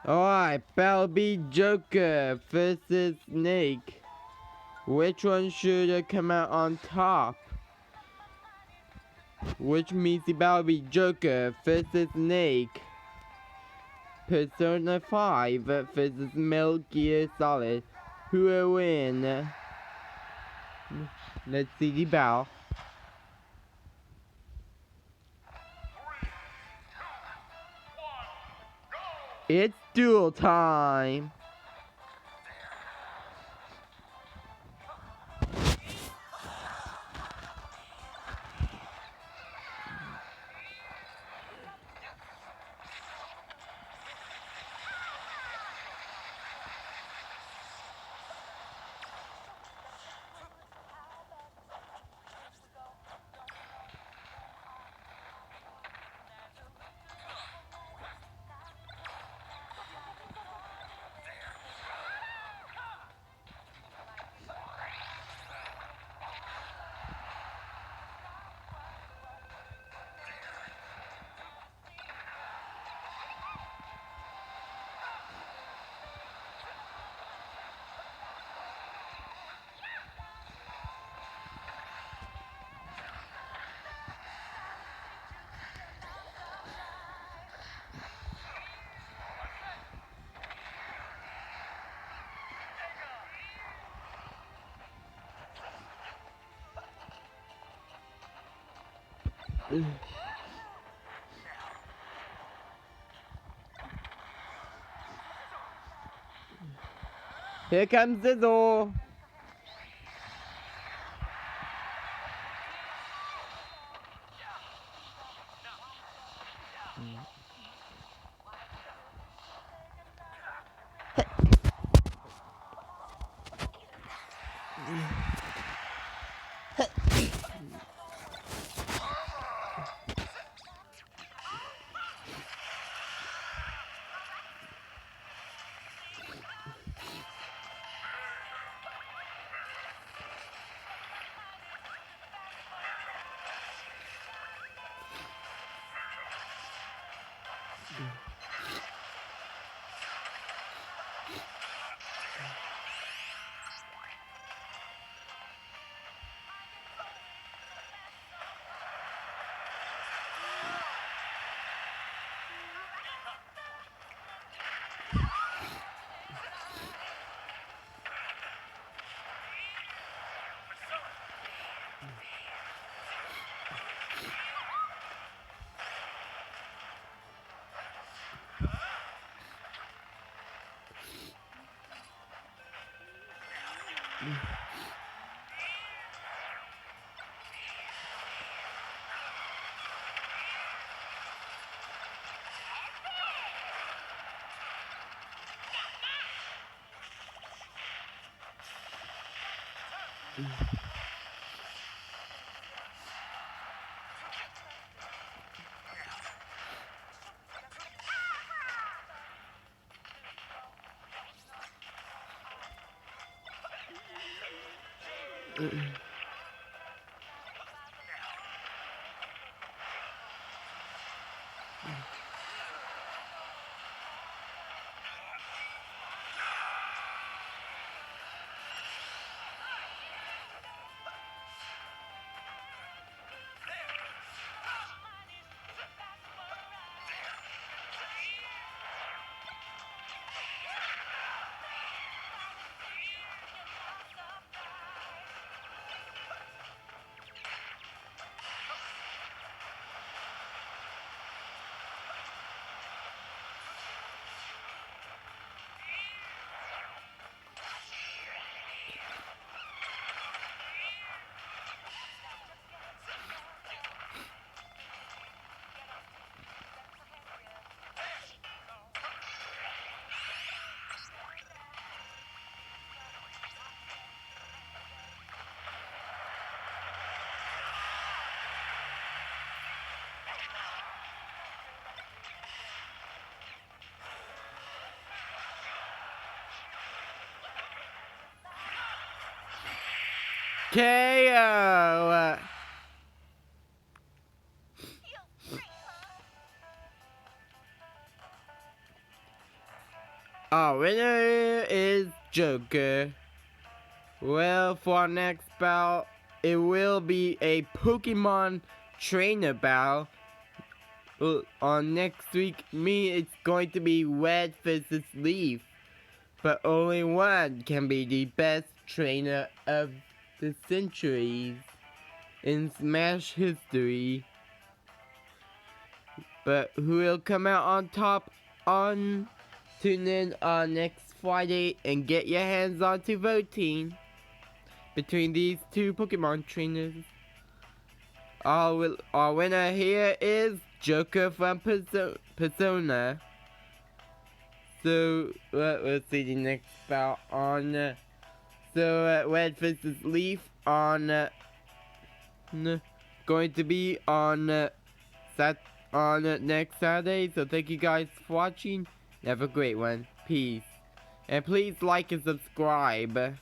Alright, Barbie Joker versus Snake. Which one should come out on top? Which means the Barbie Joker versus Snake. Persona 5 versus Metal Gear Solid. Who will win? Let's see the battle. It's duel time! Here comes Zizzle! KO! Our winner is Joker. Well, for our next battle, it will be a Pokemon trainer battle. On next week, it's going to be Red versus Leaf. But only one can be the best trainer of the centuries in Smash history. But who will come out on top on tune in on next Friday and get your hands on to voting between these two Pokemon trainers. Our winner here is Joker from Persona. So let's see the next bout on Red versus Leaf on going to be on next Saturday. So thank you guys for watching. Have a great one. Peace. And please like and subscribe.